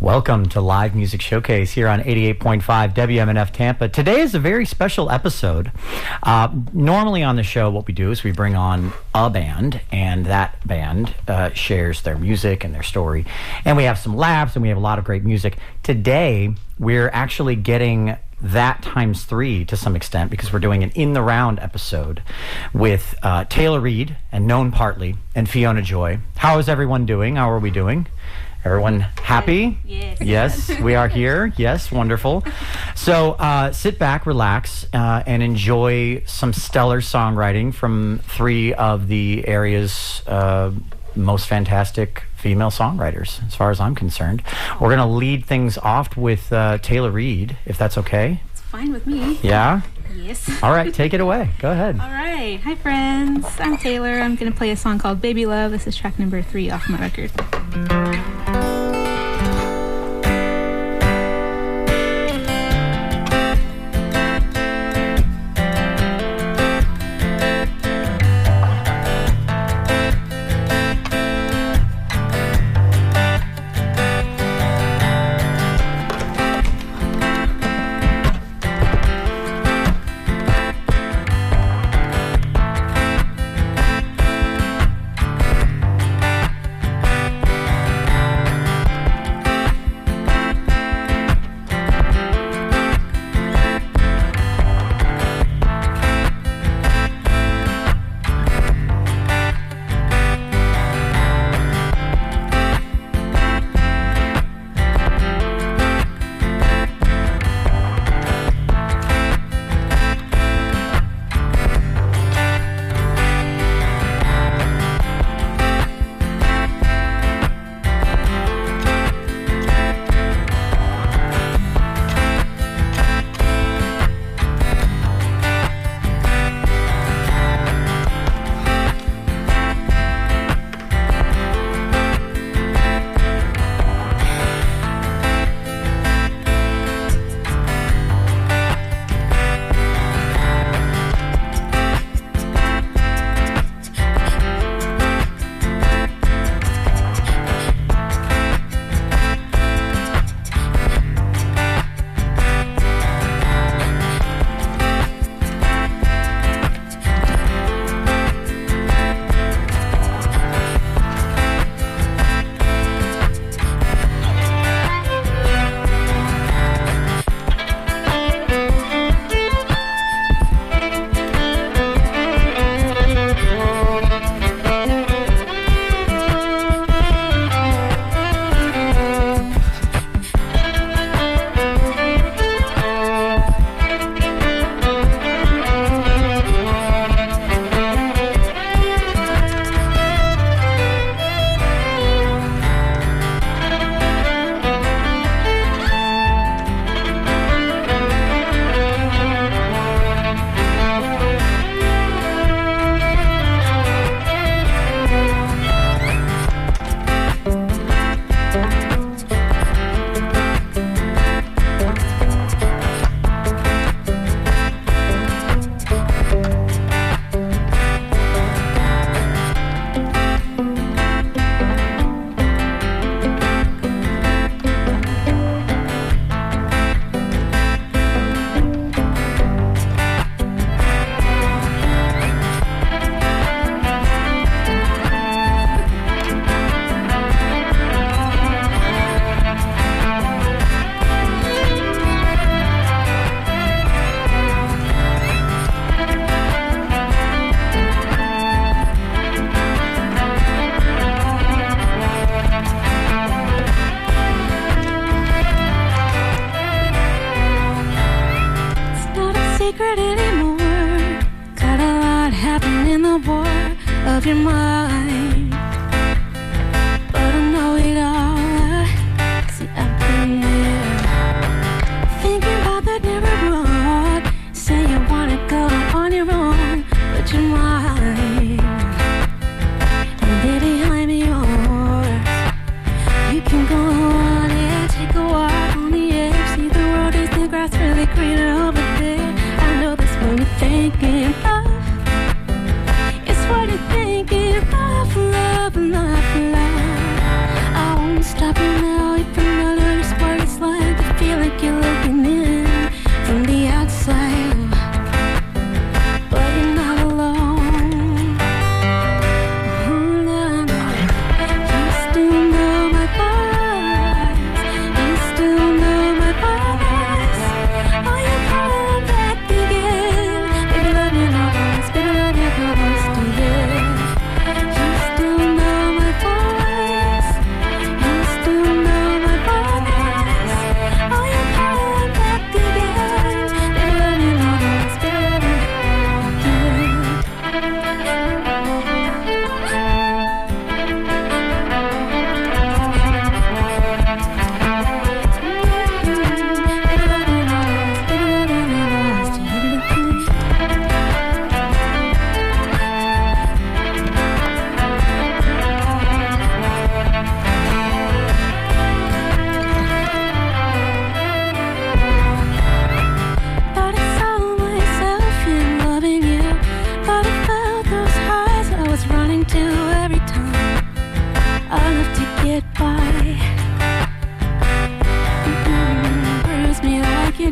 Welcome to Live Music Showcase here on 88.5 WMNF Tampa. Today is a very special episode. Normally on the show, what we do is we bring on a band, and that band shares their music and their story. And we have some laughs, and we have a lot of great music. Today, we're actually getting that times 3 to some extent, because we're doing an In the Round episode with Taylor Reed and Noan Partly and Fiona Joy. How is everyone doing? How are we doing? Everyone happy? Yes. Yes, we are here. Yes, wonderful. So sit back, relax, and enjoy some stellar songwriting from 3 of the area's most fantastic female songwriters, as far as I'm concerned. We're going to lead things off with Taylor Reed, if that's okay. It's fine with me. Yeah? Yes. All right, take it away. Go ahead. All right. Hi, friends. I'm Taylor. I'm going to play a song called Baby Love. This is track number 3 off my record.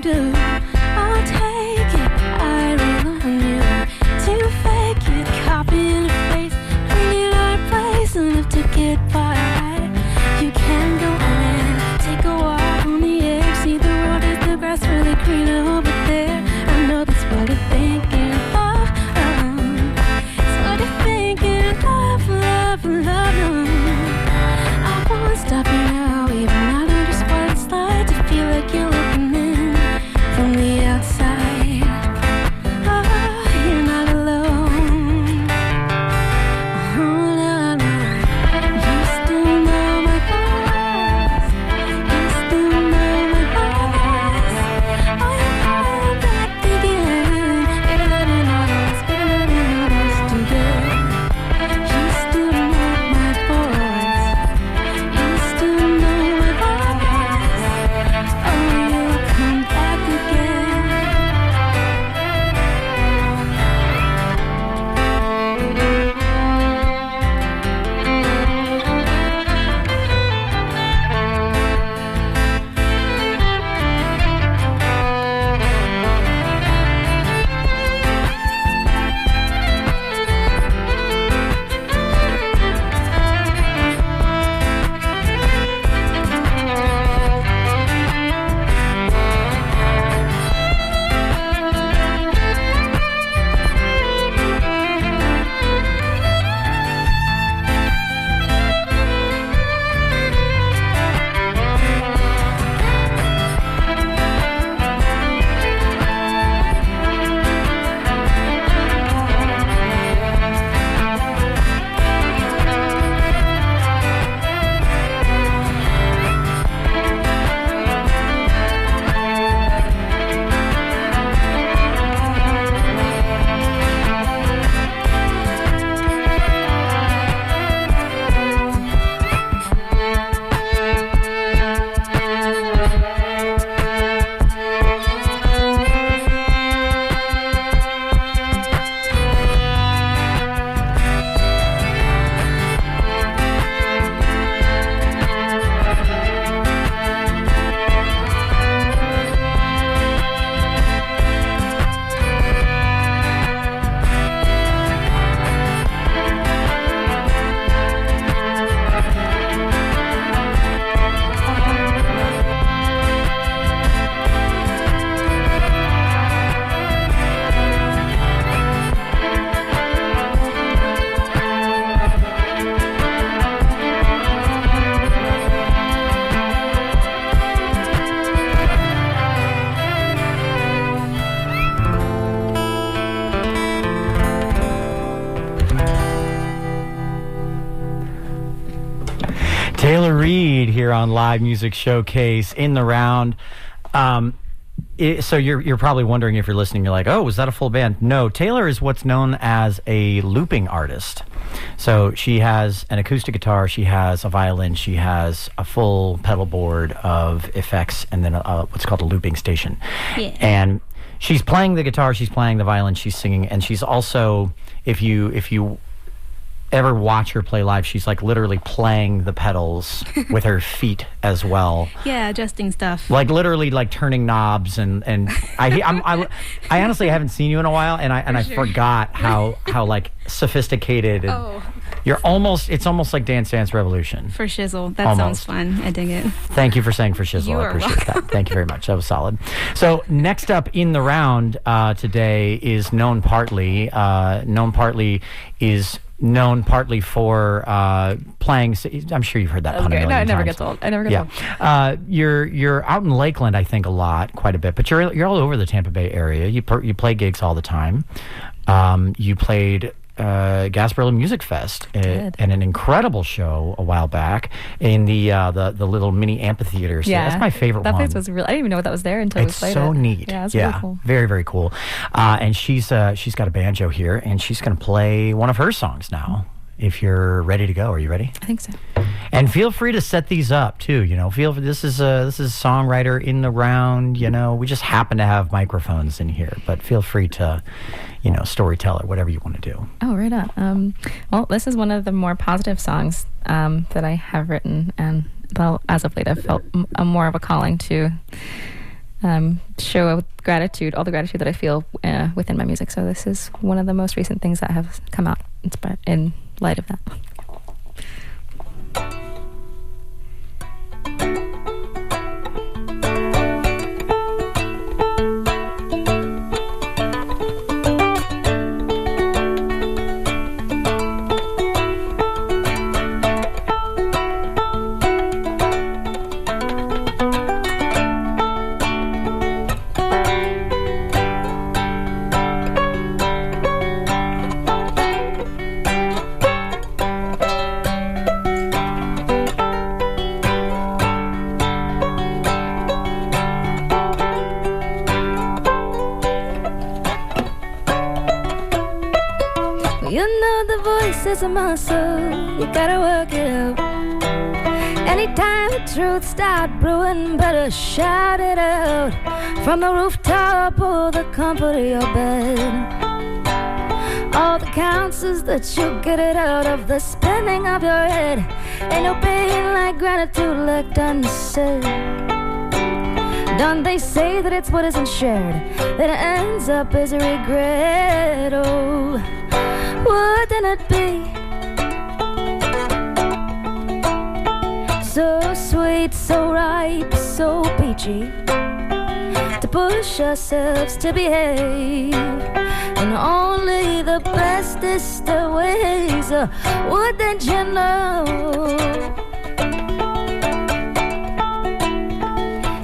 do. I'll take it, I rely on you to fake it, copy and paste, bring it our place enough to get by. You can go on and take a walk on the edge, see the road is the grass really greener over there. I know that's what you're thinking of. It's what you're thinking of, love, love. I won't stop you now, even I know just what it's like to feel like you're looking in from the outside. Oh, you're not alone. Oh, no, no. You still know my voice. You still know my voice. Oh, you're coming back again. Better than others, better than others do good. You still know my voice. You still know my voice. Oh, you'll come back again. Taylor Reed here on Live Music Showcase in the round. So you're probably wondering, if you're listening, you're like, oh, was that a full band? No, Taylor is what's known as a looping artist. So she has an acoustic guitar, she has a violin, she has a full pedal board of effects, and then what's called a looping station. Yeah. And she's playing the guitar, she's playing the violin, she's singing, and she's also, if you ever watch her play live, she's like literally playing the pedals with her feet as well. Yeah, adjusting stuff. Like literally like turning knobs and I honestly haven't seen you in a while, and I forgot how like sophisticated and it's almost like Dance Dance Revolution. For shizzle. That Almost. sounds fun. I dig it. Thank you for saying for shizzle. You I are appreciate that. Thank you very much. That was solid. So next up in the round today is Noan Partly. Noan Partly is known partly for playing. I'm sure you've heard that pun a million No, it never times. gets old. I never get old. You're out in Lakeland, I think, quite a bit, but you're all over the Tampa Bay area. You play gigs all the time. You played Gasparilla Music Fest and an incredible show a while back in the little mini amphitheater. So that's my favorite one. That place was real. I didn't even know what that was there until we played it. It's so neat. Yeah, it's really cool. Very, very cool. And she's got a banjo here, and she's going to play one of her songs now. If you're ready to go, are you ready? I think so. And feel free to set these up too. This is a songwriter in the round. We just happen to have microphones in here, but feel free to, storyteller, whatever you want to do. Oh, right on. Well, this is one of the more positive songs that I have written, and as of late, I've felt more of a calling to show gratitude, all the gratitude that I feel within my music. So this is one of the most recent things that have come out in light of that. You know the voice is a muscle, you gotta work it out. Anytime the truth start brewing, better shout it out from the rooftop or the comfort of your bed. All that counts is that you get it out of the spinning of your head. Ain't no pain like gratitude left unsaid. Don't they say that it's what isn't shared that ends up as a regret? Oh, wouldn't it be so sweet, so ripe, so peachy to push ourselves to behave in only the bestest of ways? Wouldn't you know?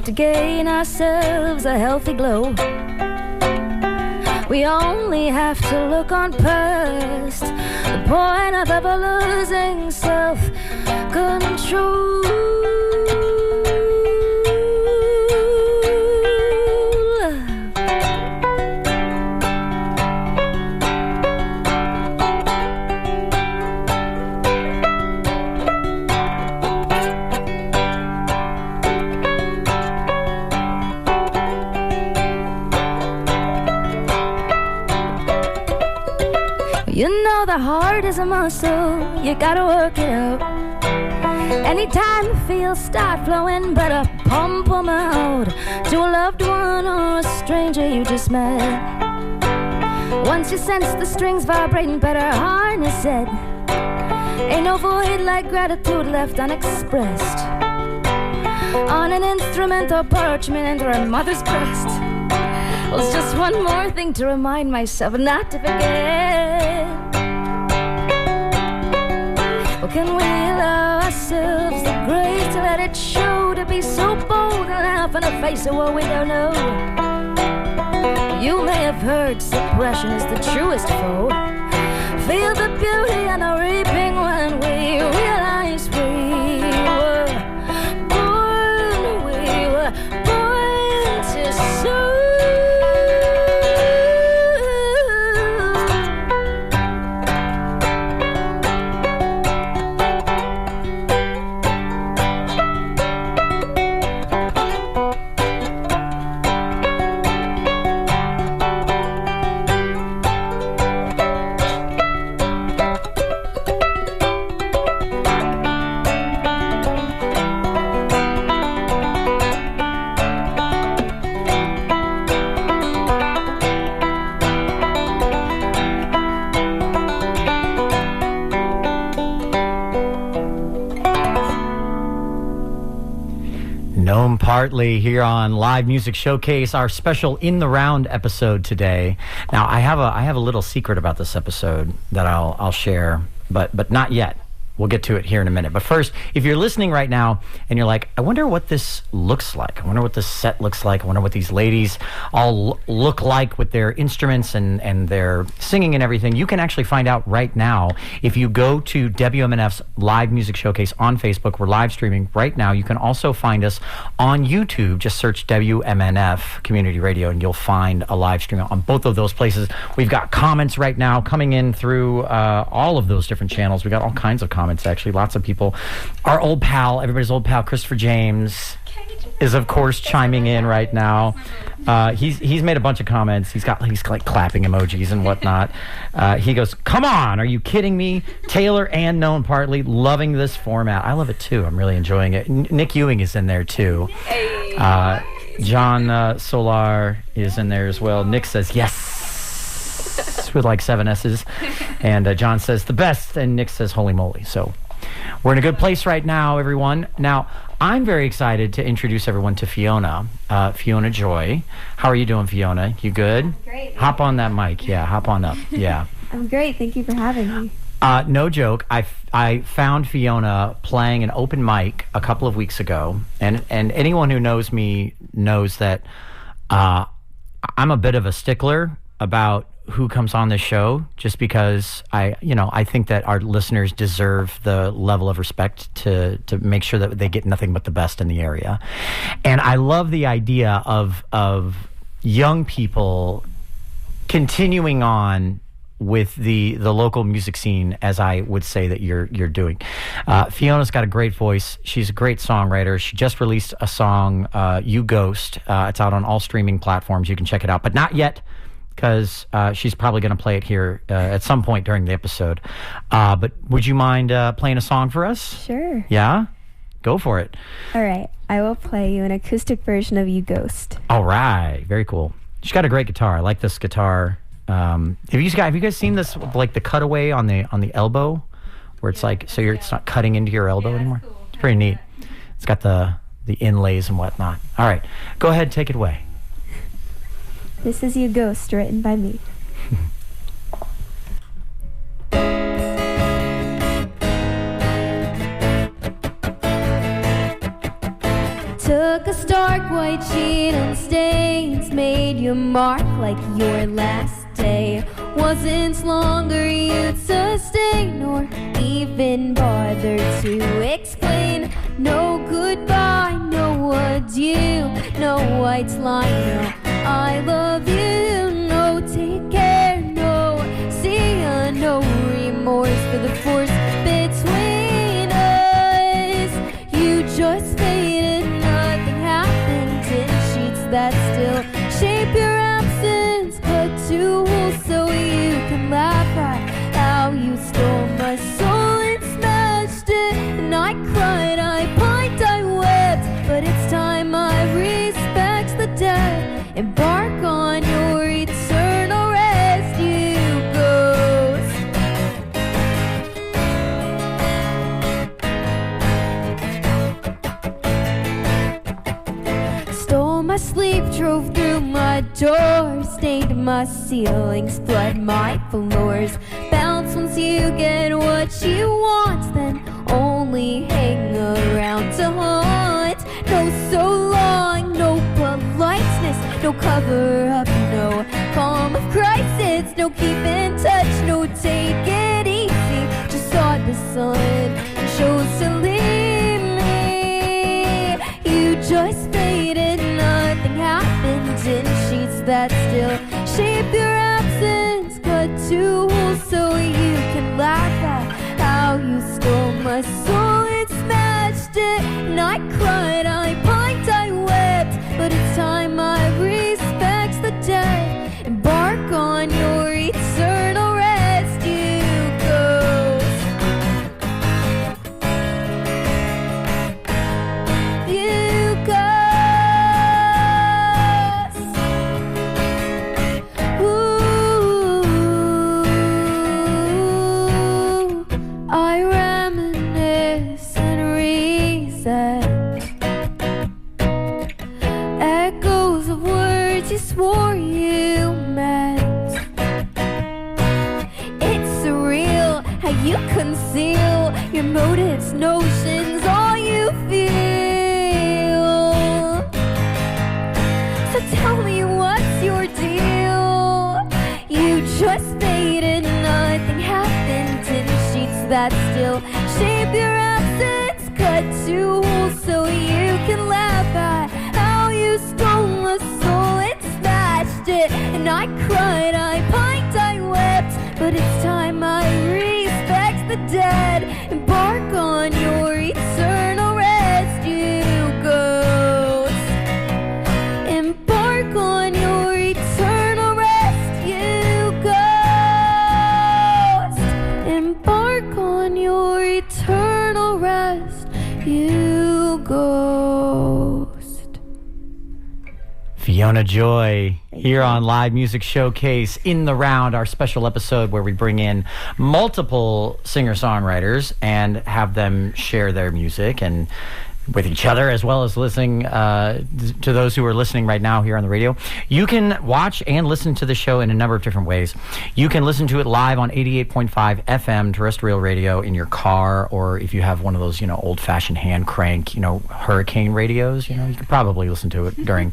To gain ourselves a healthy glow, we only have to look on past the point of ever losing self-control. You know the heart is a muscle, you gotta work it out. Anytime the feels start flowing, better pump them out to a loved one or a stranger you just met. Once you sense the strings vibrating, better harness it. Ain't no void like gratitude left unexpressed on an instrument or parchment or a mother's breast. Well, it's just one more thing to remind myself not to forget. Well, can we allow ourselves the grace to let it show, to be so bold and laugh in the face of what we don't know? You may have heard suppression is the truest foe. Feel the beauty and the reaping when we realize we were born to soar. Noan Partly here on Live Music Showcase, our special In the Round episode today. Now, I have a little secret about this episode that I'll share, but not yet. We'll get to it here in a minute. But first, if you're listening right now and you're like, I wonder what this looks like. I wonder what this set looks like. I wonder what these ladies all look like with their instruments and their singing and everything. You can actually find out right now if you go to WMNF's Live Music Showcase on Facebook. We're live streaming right now. You can also find us on YouTube. Just search WMNF Community Radio and you'll find a live stream on both of those places. We've got comments right now coming in through all of those different channels. We got all kinds of comments. Actually, lots of people. Our old pal, everybody's old pal, Christopher James, is of course chiming in right now. He's made a bunch of comments. He's like clapping emojis and whatnot. He goes, "Come on, are you kidding me?" Taylor and Noan Partly loving this format. I love it too. I'm really enjoying it. Nick Ewing is in there too. John Solar is in there as well. Nick says yes with like 7 S's. And John says the best. And Nick says holy moly. So we're in a good place right now, everyone. Now, I'm very excited to introduce everyone to Fiona. Fiona Joy. How are you doing, Fiona? You good? Great. Hop on that mic. Yeah, hop on up. Yeah. I'm great. Thank you for having me. No joke. I found Fiona playing an open mic a couple of weeks ago, and anyone who knows me knows that I'm a bit of a stickler about who comes on this show, just because I think that our listeners deserve the level of respect to make sure that they get nothing but the best in the area. And I love the idea of young people continuing on with the local music scene, as I would say that you're doing. Fiona's got a great voice. She's a great songwriter. She just released a song, You Ghost. It's out on all streaming platforms. You can check it out, but not yet, because she's probably going to play it here at some point during the episode. But would you mind playing a song for us? Sure. Yeah? Go for it. All right. I will play you an acoustic version of You Ghost. All right. Very cool. She's got a great guitar. I like this guitar. Have you guys seen this, like the cutaway on the elbow, where it's like, so it's not cutting into your elbow anymore? Cool. It's pretty neat. It's got the inlays and whatnot. All right, go ahead, take it away. This is You Ghost, written by me. Took a stark white sheet on stains, made your mark like your last day. Wasn't longer you'd sustain, or even bother to explain. No goodbye, no adieu, no white line, no I love you, no take care, no see ya, no remorse for the force between us. You just faded, nothing happened in sheets that still shape your absence. Cut to holes so you can laugh at how you stole my soul and smashed it. And I cried, I pined, I wept, but it's time I respect the dead. Embark on your eternal rest, you ghost. Stole my sleep, drove through my door, stained my ceilings, bled my floors. Bounce once you get what you want, then only hang around to haunt. No so long, no politeness, no cover up, no calm of crisis, no keep in touch, no take it easy. Just saw the sun and chose to leave me. You just faded, nothing happened in sheets that still shape your absence. Cut to holes so you can laugh at how you stole my soul and smashed it. And I cried, I pined, I wept, but it's time I respect the dead. Embark on your eternal rest, you ghost. You ghost. Ooh, I reminisce and reset. Echoes of words you swore you meant. It's surreal how you conceal your motives, notions, all you feel. So tell me, what's your deal? You just faded, nothing happened in sheets that still shape your absence. Cut to holes so you can laugh at how you stole my soul and smashed it. And I cried, I pined, I wept, but it's time I respect the dead. Embark on your eternal rest, you ghost. Embark on your eternal rest, you ghost. Embark on your eternal rest, you ghost. Fiona Joy here on Live Music Showcase in the Round, our special episode where we bring in multiple singer-songwriters and have them share their music and with each other, as well as listening to those who are listening right now here on the radio. You can watch and listen to the show in a number of different ways. You can listen to it live on 88.5 FM terrestrial radio in your car, or if you have one of those, old-fashioned hand crank, hurricane radios, you can probably listen to it during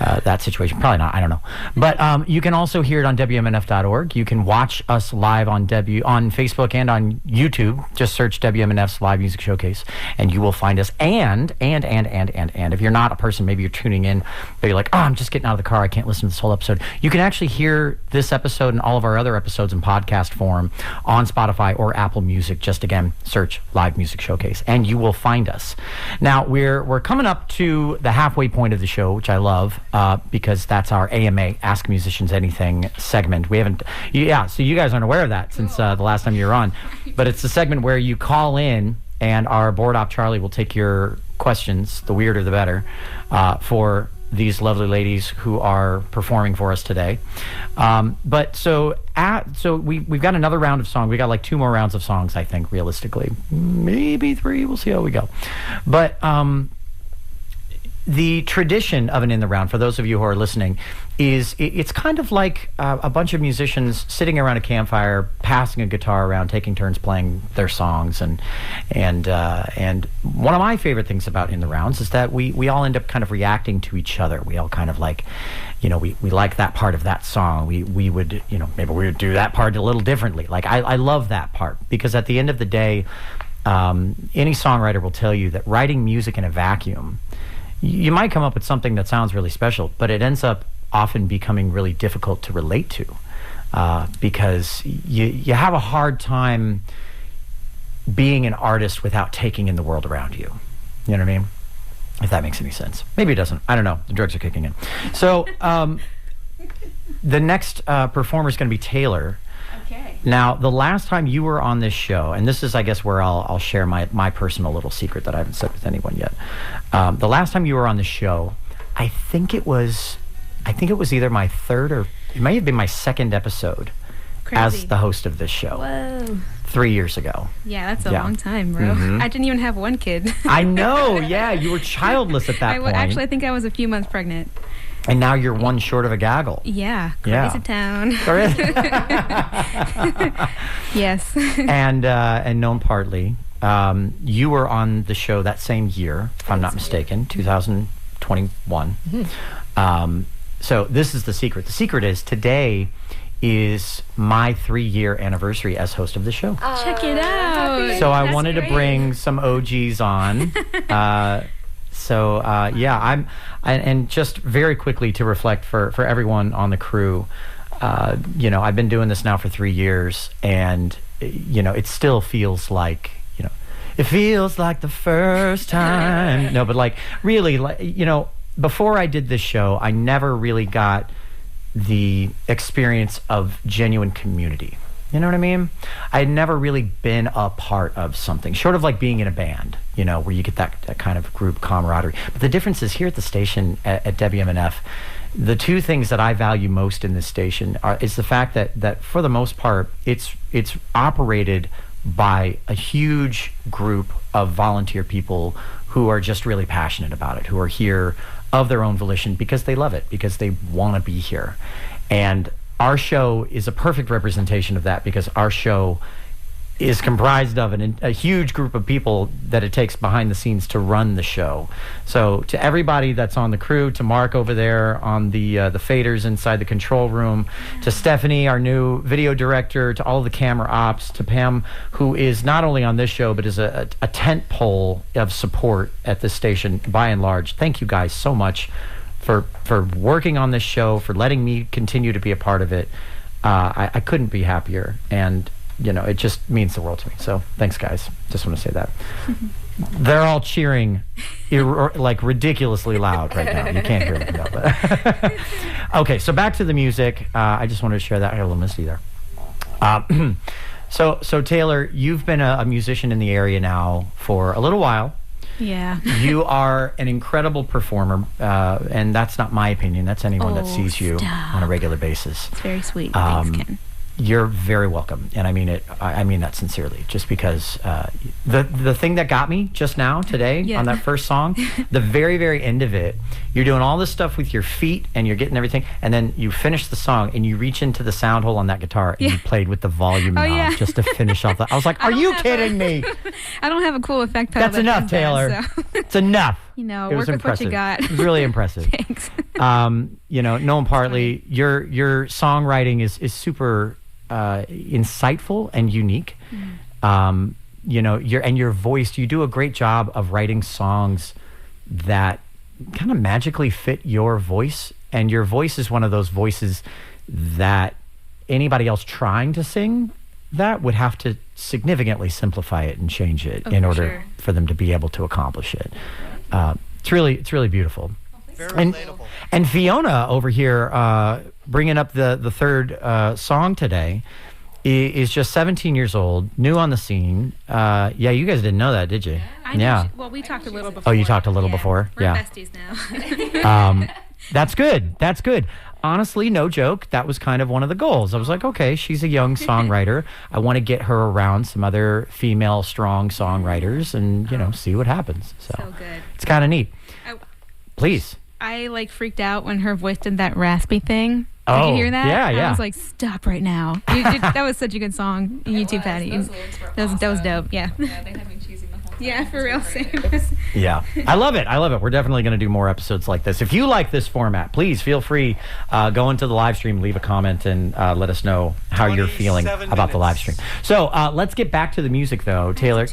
that situation. Probably not, I don't know. But you can also hear it on WMNF.org. You can watch us live on Facebook and on YouTube. Just search WMNF's Live Music Showcase, and you will find us. And if you're not a person, maybe you're tuning in, but you're like, I'm just getting out of the car, I can't listen to this whole episode. You can actually hear this episode and all of our other episodes in podcast form on Spotify or Apple Music. Just again, search Live Music Showcase, and you will find us. Now, we're coming up to the halfway point of the show, which I love, because that's our AMA, Ask Musicians Anything segment. We haven't, so you guys aren't aware of that since the last time you were on, but it's the segment where you call in, and our board op Charlie will take your questions, the weirder the better, for these lovely ladies who are performing for us today. So we've got another round of songs. We got like 2 more rounds of songs, I think, realistically. Maybe 3. We'll see how we go. But the tradition of an In the Round, for those of you who are listening, is it's kind of like a bunch of musicians sitting around a campfire, passing a guitar around, taking turns playing their songs, and one of my favorite things about In the Rounds is that we all end up kind of reacting to each other. We all kind of like, we like that part of that song. We would, maybe we would do that part a little differently. Like I love that part, because at the end of the day, any songwriter will tell you that writing music in a vacuum, you might come up with something that sounds really special, but it ends up often becoming really difficult to relate to, because you have a hard time being an artist without taking in the world around you. You know what I mean? If that makes any sense. Maybe it doesn't. I don't know. The drugs are kicking in. So the next performer is going to be Taylor. Okay. Now, the last time you were on this show, and this is, I guess, where I'll share my personal little secret that I haven't said with anyone yet. The last time you were on the show, I think it was either my 3rd or it may have been my 2nd episode. Crazy. As the host of this show. Whoa. 3 years ago. Yeah, that's a long time, bro. Mm-hmm. I didn't even have one kid. I know, yeah. You were childless at that point. Actually, I think I was a few months pregnant. And now you're one short of a gaggle. Yeah, crazy town. Yes. And Noan Partly, you were on the show that same year, if I'm not mistaken, 2021. Mm-hmm. So this is the secret. The secret is today is my 3-year anniversary as host of the show. Check it out. So I wanted to bring some OGs on. And just very quickly to reflect for everyone on the crew, I've been doing this now for 3 years, and it still feels like, it feels like the first time. No, but like really, before I did this show, I never really got the experience of genuine community. You know what I mean? I had never really been a part of something, short of like being in a band, where you get that kind of group camaraderie. But the difference is here at the station at WMNF, the 2 things that I value most in this station is the fact that for the most part, it's operated by a huge group of volunteer people who are just really passionate about it, who are here of their own volition because they love it, because they want to be here. And our show is a perfect representation of that, because our show is comprised of a huge group of people that it takes behind the scenes to run the show. So to everybody that's on the crew, to Mark over there on the faders inside the control room, to Stephanie, our new video director, to all of the camera ops, to Pam, who is not only on this show but is a tent pole of support at this station by and large. Thank you guys so much for working on this show, for letting me continue to be a part of it. I couldn't be happier, and it just means the world to me. So thanks, guys. Just want to say that. They're all cheering like ridiculously loud right now. You can't hear them though. But okay, so back to the music. I just wanted to share that. I got a little misty there. So Taylor, you've been a musician in the area now for a little while. Yeah. You are an incredible performer, and that's not my opinion. That's anyone that sees you on a regular basis. It's very sweet. Thanks, Ken. You're very welcome, and I mean it. I mean that sincerely. Just because the thing that got me just now today on that first song, the very very end of it, you're doing all this stuff with your feet and you're getting everything, and then you finish the song and you reach into the sound hole on that guitar and you played with the volume knob just to finish off the. I was like, "Are you kidding me?" I don't have a cool effect pedal. That's enough, Taylor. So. It's enough. You know, it work with what you got. It was really impressive. Thanks. You know, Noan Partly, your songwriting is super insightful and unique. You know, your voice, you do a great job of writing songs that kind of magically fit your voice, and your voice is one of those voices that anybody else trying to sing that would have to significantly simplify it and change it in order for them to be able to accomplish it. It's really beautiful. Very relatable. And Fiona over here, bringing up the third song today, is just 17 years old, new on the scene. Yeah, you guys didn't know that, did you? Yeah. Well, we talked a little before. Oh, you talked a little before? We're besties now. That's good. That's good. Honestly, no joke, that was kind of one of the goals. I was like, okay, she's a young songwriter. I want to get her around some other female strong songwriters and, you know, see what happens. So good. It's kind of neat. Please. I freaked out when her voice did that raspy thing. Did Oh, you hear that? yeah. I was like, stop right now. That was such a good song. YouTube had it. That was dope. Yeah. Yeah, they had me choosing the whole time. Yeah, for real. Same. Yeah, I love it. We're definitely going to do more episodes like this. If you like this format, please feel free, go into the live stream, leave a comment, and let us know how you're feeling about the live stream. So let's get back to the music, though, Taylor.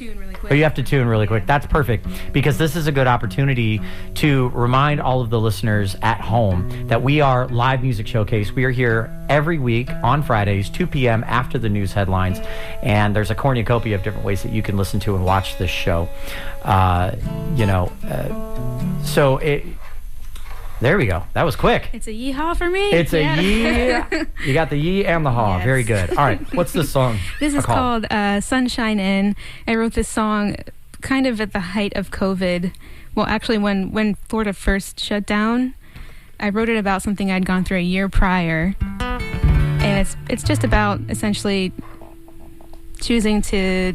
Oh, you have to tune really quick. That's perfect, because this is a good opportunity to remind all of the listeners at home that we are Live Music Showcase. We are here every week on Fridays, 2 p.m. after the news headlines, and there's a cornucopia of different ways that you can listen to and watch this show. So there we go. That was quick. It's a yeehaw for me. It's a yee. You got the yee and the haw. Yes. Very good. All right. What's this song? This is called Sunshine In. I wrote this song kind of at the height of COVID. Well, actually, when Florida first shut down, I wrote it about something I'd gone through a year prior. And it's just about essentially choosing to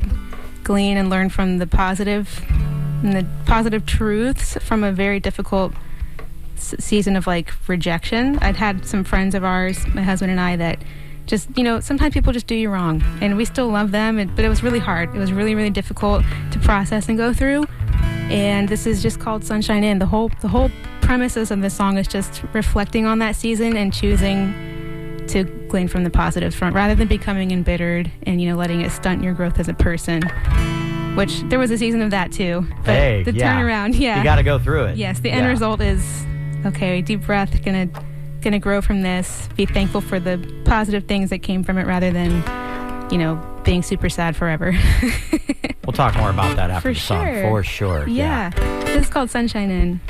glean and learn from the positive and the positive truths from a very difficult season of like rejection. I'd had some friends of ours, my husband and I, that just, you know, sometimes people just do you wrong, and we still love them, but it was really hard. It was really, really difficult to process and go through. And this is just called Sunshine In. The whole premises of the song is just reflecting on that season and choosing to glean from the positives front rather than becoming embittered and, you know, letting it stunt your growth as a person. Which there was a season of that too. But the turnaround, you got to go through it. Yes, the end result is, okay, deep breath, gonna grow from this, be thankful for the positive things that came from it rather than, you know, being super sad forever. We'll talk more about that after the song, sure. for sure. Yeah. This is called Sunshine In.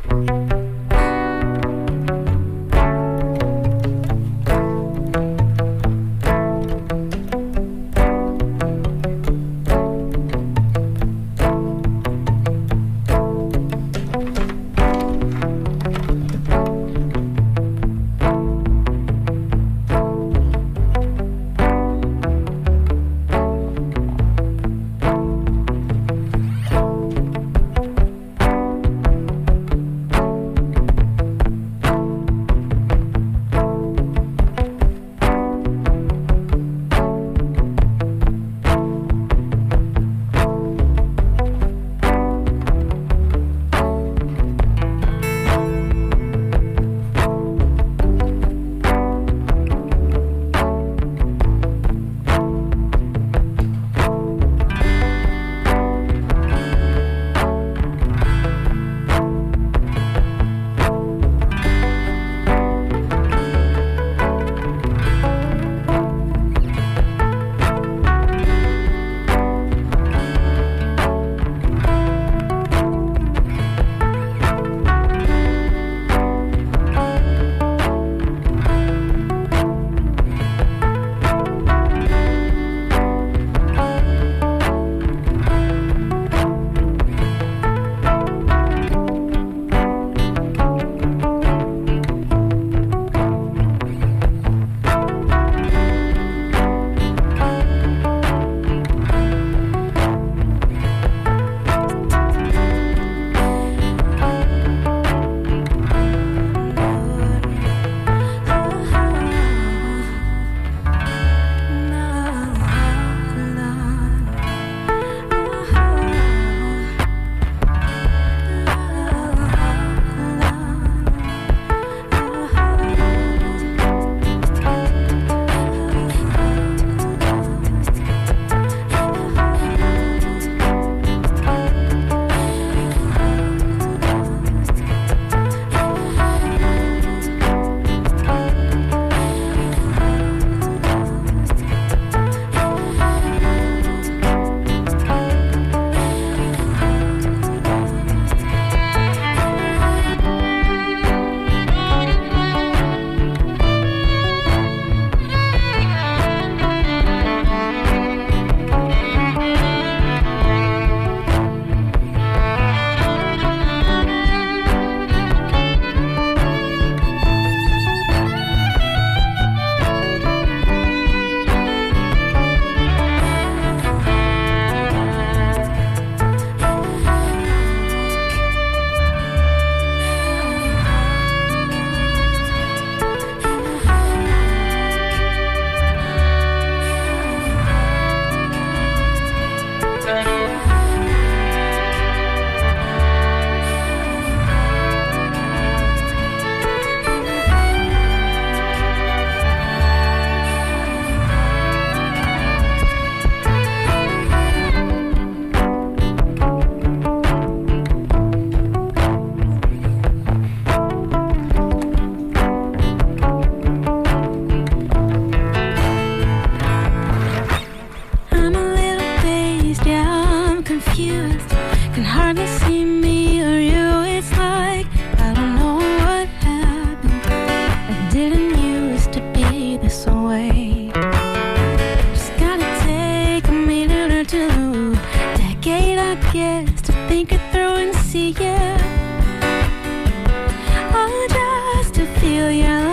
feel your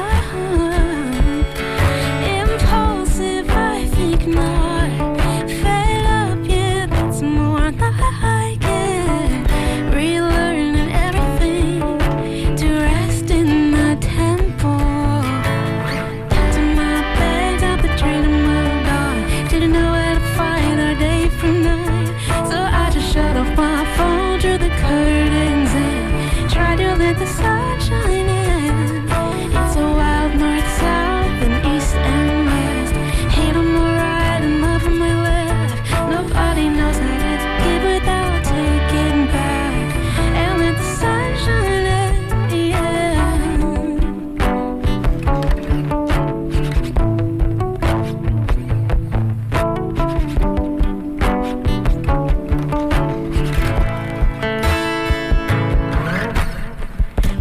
love. Impulsive, I think not. Fed up, yeah, that's more like it. Relearning everything to rest in the temple. To my bed, up the train and moved on. Didn't know where to find our day from night. So I just shut off my phone, drew the curtains in, tried to let the sun shine in. It's a wild north, south, and east and west. Hate on my right and love on my left. Nobody knows how to give without taking back. And let the sun shine in, yeah.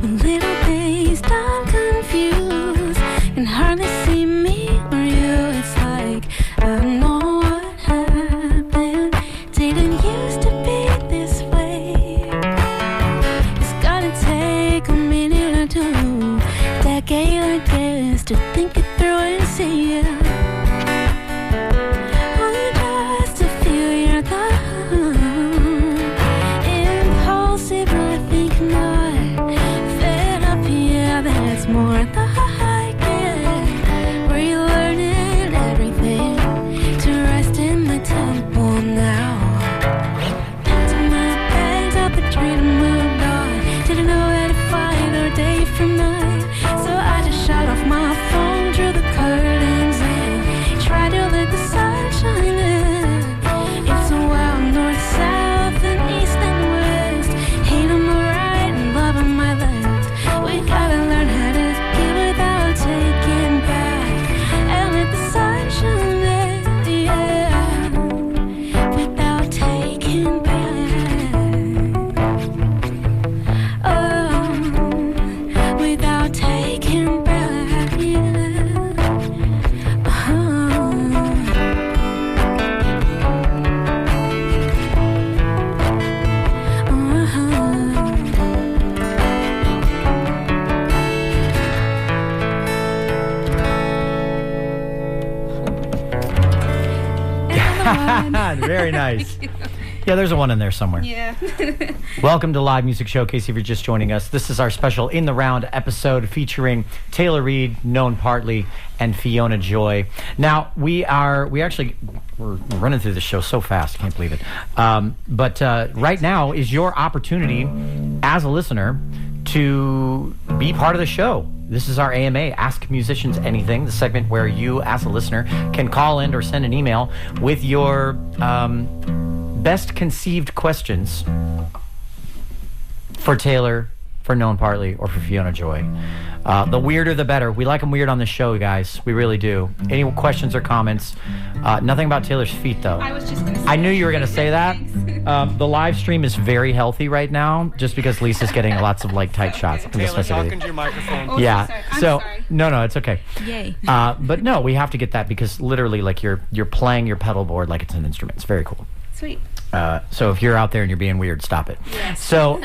Little dazed, I'm confused, can hardly see me or you. It's like I know what happened. Didn't used to be this way. It's gonna take a minute or two, decade I guess, to think it through and see it. Only just to feel your love. Impulsive, I think not. Fed up, yeah, that's more like it. Relearning everything to rest in the temple now. To my bags up the train and moved on. Didn't know where to find our day from night. So I just shut off my phone, drew the curtains in, tried to let the sun shine in. It's a wild north, south, and east and west. Hate on my right and love on my left. We gotta learn how to give without taking back. And let the sun shine in, yeah. Without taking back. Oh, without taking back, yeah. Very nice. Yeah, there's a one in there somewhere. Yeah. Welcome to Live Music Showcase. If you're just joining us, this is our special In the Round episode featuring Taylor Reed, Noan Partly, and Fiona Joy. Now, we're running through the show so fast, I can't believe it. But right now is your opportunity as a listener to be part of the show. This is our AMA, Ask Musicians Anything, the segment where you, as a listener, can call in or send an email with your best conceived questions for Taylor, for Noan Partly, or for Fiona Joy. The weirder, the better. We like them weird on the show, guys. We really do. Any questions or comments? Nothing about Taylor's feet, though. I was just going to say. I knew you were going to say that. The live stream is very healthy right now, just because Lisa's getting lots of tight shots. Taylor, talk into your microphone. Oh, Yeah. I'm So sorry. no, it's okay. Yay. But no, we have to get that because literally, you're playing your pedal board like it's an instrument. It's very cool. Sweet. So if you're out there and you're being weird, stop it. Yes. So,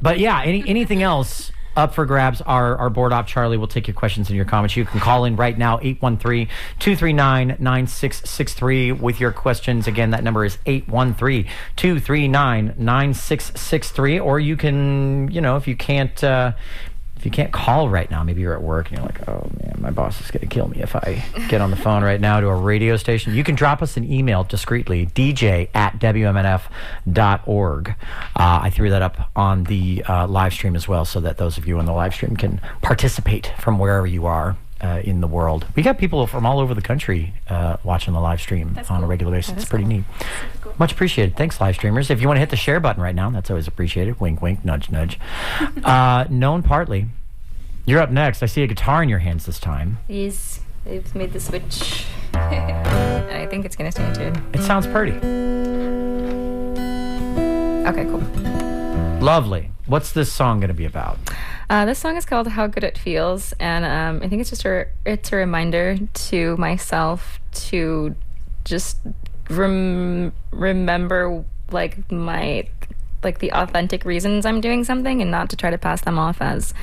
but yeah, anything else up for grabs? Our board op Charlie will take your questions and your comments. You can call in right now, 813-239-9663 with your questions. Again, that number is 813-239-9663. Or you can, if you can't call right now, maybe you're at work and you're like, oh man, my boss is going to kill me if I get on the phone right now to a radio station. You can drop us an email discreetly, dj@wmnf.org. I threw that up on the live stream as well so that those of you on the live stream can participate from wherever you are in the world. We got people from all over the country watching the live stream on a regular basis. It's pretty neat. Much appreciated. Thanks, live streamers. If you want to hit the share button right now, that's always appreciated. Wink, wink, nudge, nudge. Noan Partly, you're up next. I see a guitar in your hands this time. Yes, they've made the switch. And I think it's going to stay in tune. It sounds pretty. Okay, cool. Lovely. What's this song going to be about? This song is called How Good It Feels, and I think it's just it's a reminder to myself to just remember my like the authentic reasons I'm doing something, and not to try to pass them off as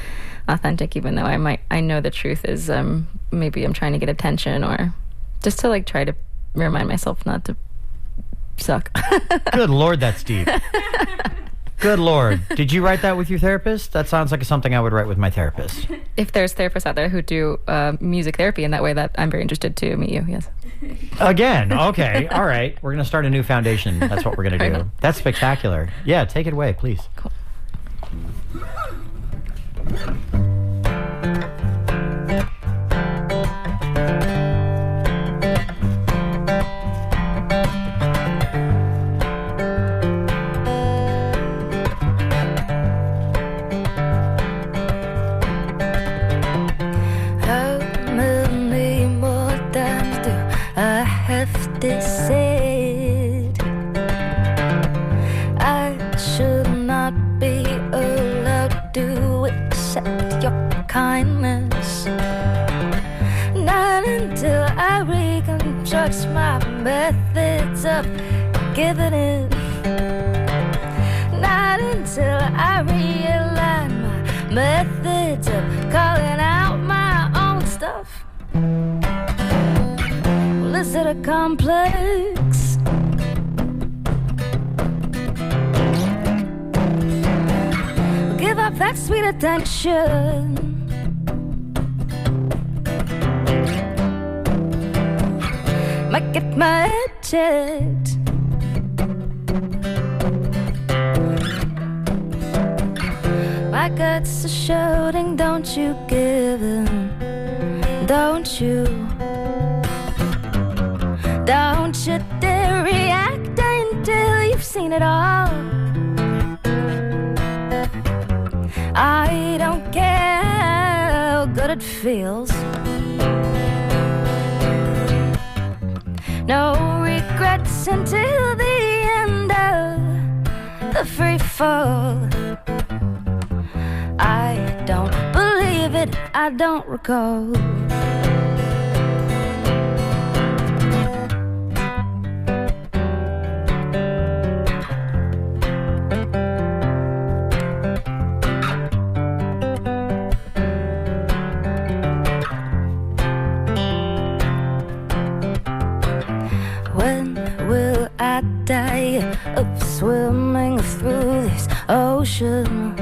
authentic, even though I know the truth is maybe I'm trying to get attention, or just to like try to remind myself not to suck. Good Lord, that's deep. Good Lord. Did you write that with your therapist? That sounds like something I would write with my therapist. If there's therapists out there who do music therapy in that way, that I'm very interested to meet you, yes. Again, okay, all right. We're going to start a new foundation. That's what we're going to do. That's spectacular. Yeah, take it away, please. Cool. Said I should not be allowed to accept your kindness, not until I reconstruct my methods of giving it, not until I realign my methods of calling out my own stuff. Is it a complex? Give up that sweet attention. Might get my head checked. My guts are shouting, don't you give in, don't you? Don't you dare react until you've seen it all. I don't care how good it feels. No regrets until the end of the free fall. I don't believe it, I don't recall. Of swimming through this ocean,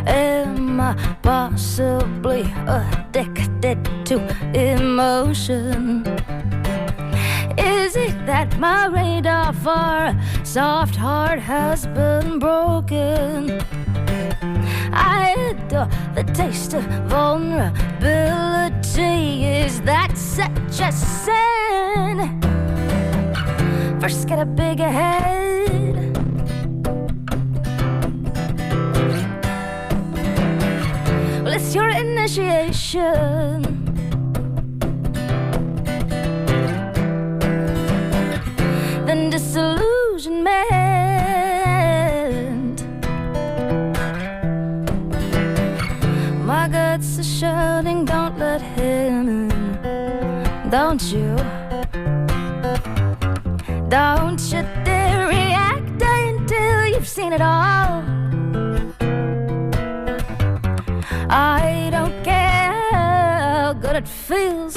am I possibly addicted to emotion? Is it that my radar for a soft heart has been broken? I adore the taste of vulnerability. Is that such a sin? First get a bigger head. Well, it's your initiation. Then disillusionment. My guts are shouting, don't let him in, don't you? Don't you dare react until you've seen it all. I don't care how good it feels.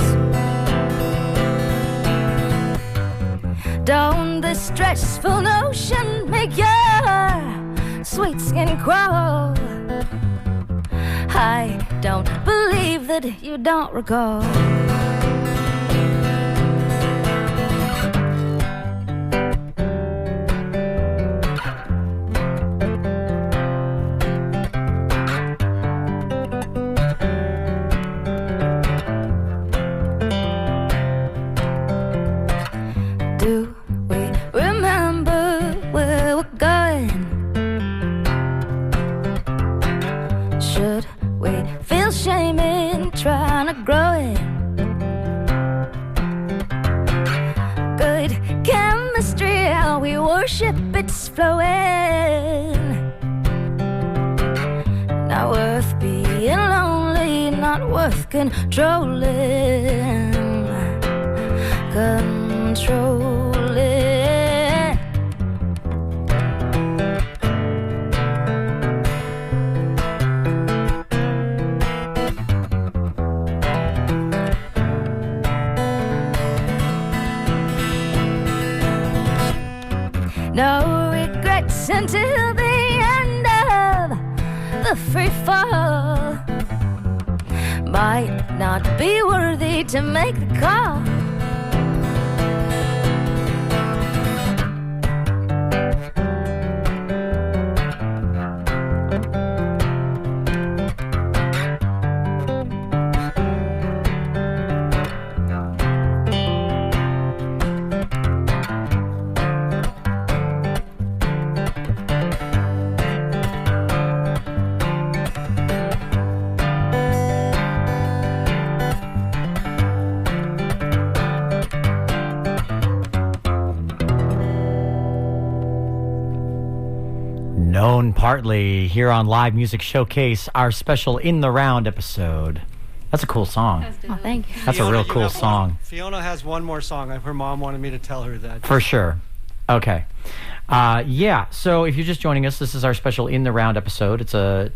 Don't this stressful notion make your sweet skin crawl. I don't believe that you don't recall. It's flowing. Not worth being lonely, not worth controlling. Controlling. until the end of the free fall. Might not be worthy to make the call. Noan Partly here on Live Music Showcase, our special In the Round episode. That's a cool song. Oh, thank you. That's a real cool song. Fiona has one more song. Her mom wanted me to tell her that. For sure. Okay. Yeah, so if you're just joining us, this is our special In the Round episode. It's 10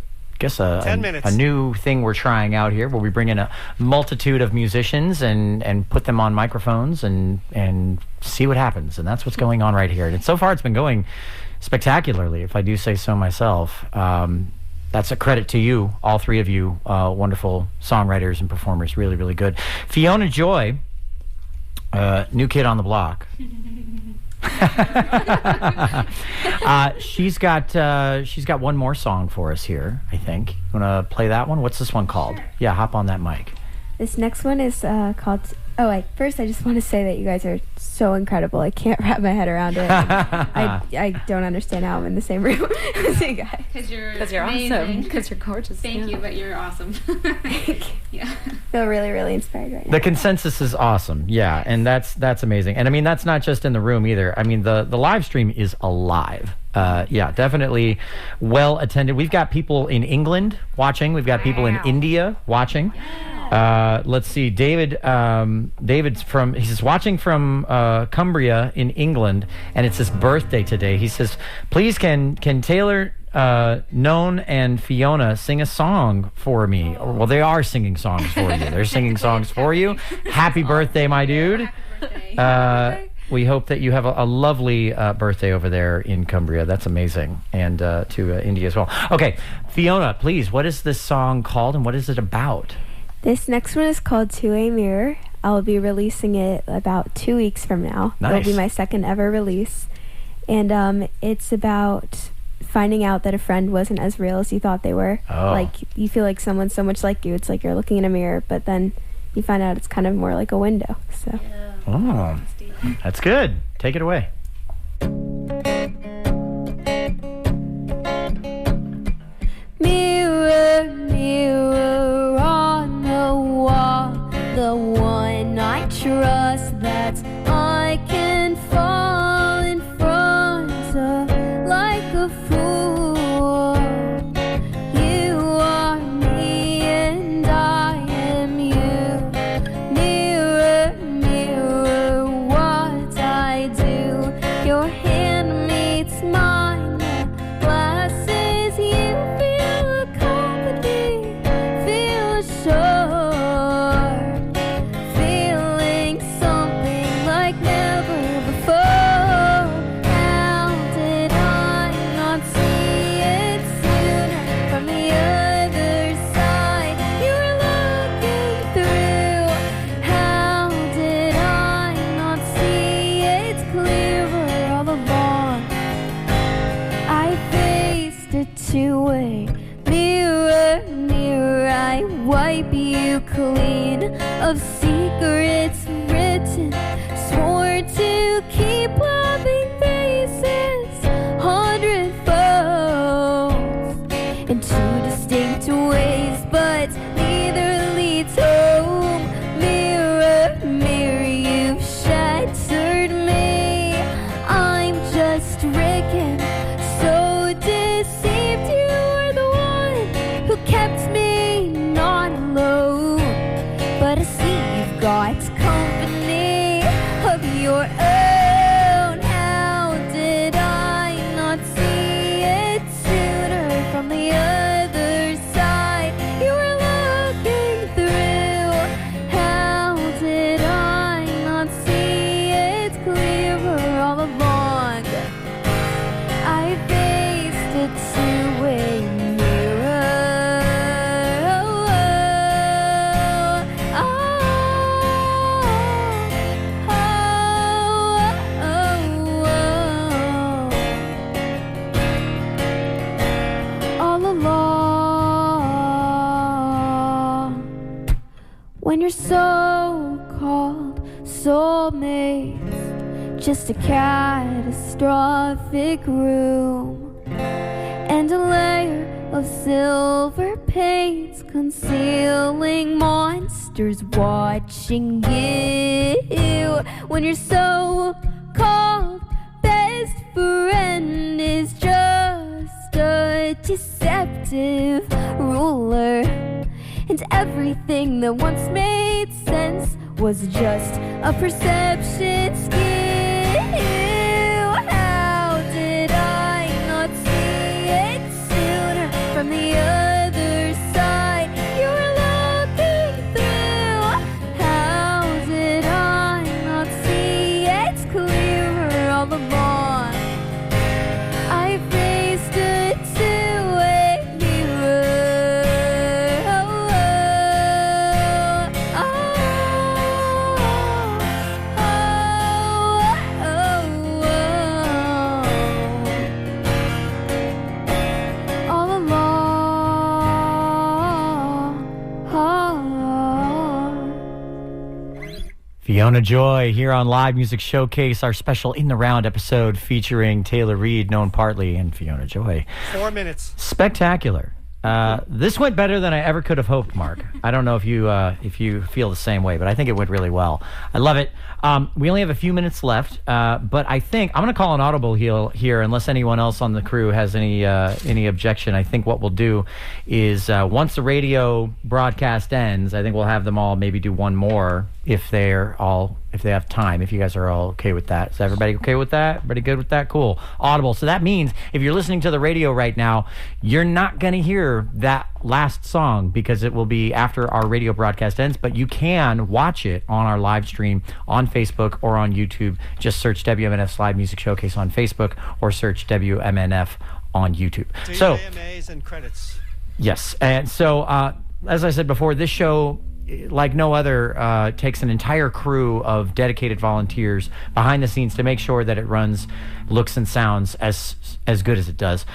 minutes. A new thing we're trying out here where we bring in a multitude of musicians and put them on microphones and see what happens. And that's what's going on right here. And so far it's been going spectacularly, if I do say so myself. That's a credit to you, all three of you, wonderful songwriters and performers. Really, really good. Fiona Joy, new kid on the block. She's got one more song for us here, I think. You want to play that one? What's this one called? Sure. Yeah, hop on that mic. This next one is called... first I just want to say that you guys are so incredible. I can't wrap my head around it. I don't understand how I'm in the same room as you guys. Because you're awesome. Because you're gorgeous. Thank you, but you're awesome. Yeah. I feel really, really inspired right now. The consensus is awesome. Yeah, and that's amazing. And I mean, that's not just in the room either. I mean, the live stream is alive. Yeah, definitely well attended. We've got people in England watching. We've got people in India watching. Let's see, David's he's watching from Cumbria in England, and it's his birthday today. He says, please can Taylor, Noan, and Fiona sing a song for me? Well, they are singing songs for you. They're singing songs for you. Happy birthday, my dude. We hope that you have a lovely birthday over there in Cumbria. That's amazing. And to India as well. Okay, Fiona, please, what is this song called and what is it about? This next one is called To a Mirror. I'll be releasing it about 2 weeks from now. Nice. It'll be my second ever release. And it's about finding out that a friend wasn't as real as you thought they were. Oh. Like, you feel like someone's so much like you. It's like you're looking in a mirror, but then you find out it's kind of more like a window. So. Oh, that's good. Take it away. Mirror, mirror on the wall, the one I trust that I can fall in front of like a fool. You are me and I am you. Mirror, mirror, what I do. Your hand meets mine, the glasses you feel company, feel assured, feeling something like never before. How did I not see it sooner? From the other side you were looking through. How did I not see it clearer all along? I faced a two-way mirror, mirror, I wipe you clean of secrets written, swore to keep loving faces 100-fold in two distinct ways, but neither leads home. Mirror, mirror, you've shattered me. I'm just stricken, so deceived. You were the one who kept me not alone, but I see you've got company of your own. when your so-called soulmates just a catastrophic room and a layer of silver paints concealing monsters watching you when your so-called best friend is just a deceptive ruler and everything that once made sense was just a perception skew. How did I not see it sooner from the other side you were looking through? How did I not see it clearer all along? I faced it to a mirror. All along. Fiona Joy here on Live Music Showcase, our special In the Round episode featuring Taylor Reed, Noan Partly, and Fiona Joy. 4 minutes. Spectacular. This went better than I ever could have hoped, Mark. I don't know if you feel the same way, but I think it went really well. I love it. We only have a few minutes left, but I think I'm going to call an audible here, unless anyone else on the crew has any objection. I think what we'll do is once the radio broadcast ends, I think we'll have them all maybe do one more if they have time. If you guys are all okay with that, is everybody okay with that? Everybody good with that? Cool. Audible. So that means if you're listening to the radio right now, you're not going to hear that last song because it will be after our radio broadcast ends, but you can watch it on our live stream on Facebook or on YouTube. Just search WMNF's Live Music Showcase on Facebook or search WMNF on YouTube. So AMAs and credits. yes, and so as I said before, this show, like no other, takes an entire crew of dedicated volunteers behind the scenes to make sure that it runs, looks and sounds as good as it does.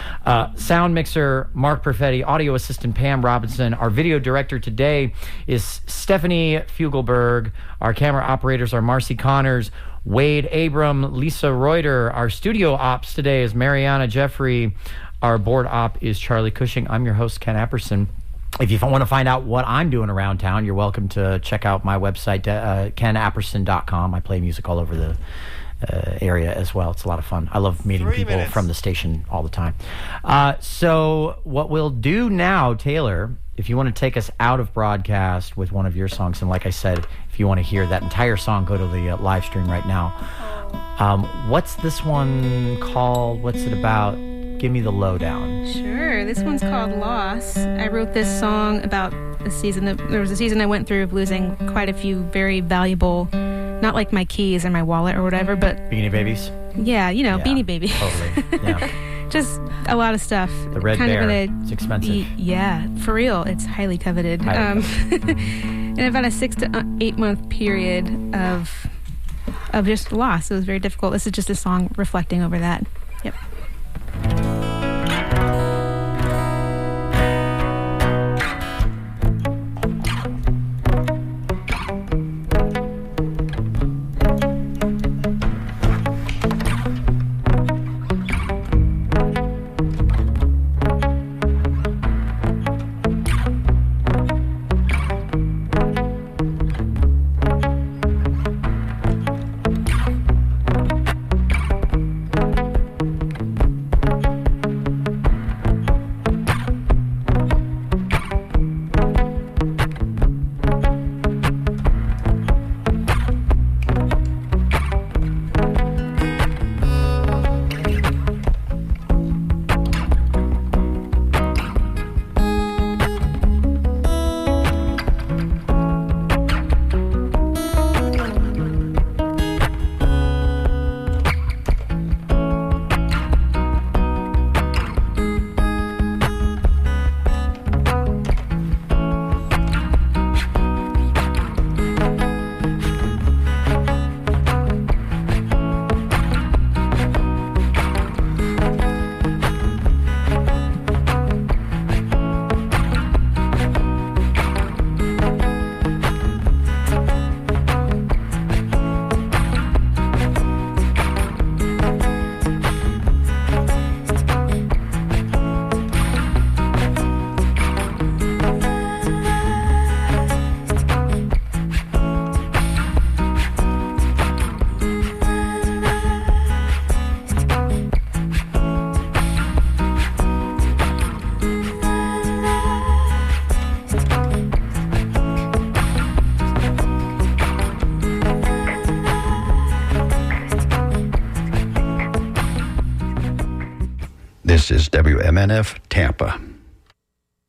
Sound mixer Mark Perfetti, audio assistant Pam Robinson. Our video director today is Stephanie Fugelberg. Our camera operators are Marcy Connors, Wade Abram, Lisa Reuter. Our studio ops today is Mariana Jeffrey. Our board op is Charlie Cushing. I'm your host, Ken Apperson. If you want to find out what I'm doing around town, you're welcome to check out my website, kenapperson.com. I play music all over the area as well. It's a lot of fun. I love meeting 3 people minutes. from the station all the time. So what we'll do now, Taylor, if you want to take us out of broadcast with one of your songs, and like I said, if you want to hear that entire song, go to the live stream right now. What's this one called? What's it about? Give me the lowdown. Sure. This one's called Loss. I wrote this song about a season. There was a season I went through of losing quite a few very valuable, not like my keys or my wallet or whatever, but Beanie Babies? Yeah, Beanie Baby. Totally. Yeah. Just a lot lot of stuff. The red kind bear. Of in It's expensive. Yeah, for real. It's highly coveted. In about a 6 to 8 month period of just loss. It was very difficult. This is just a song reflecting over that. Yep. This is WMNF Tampa.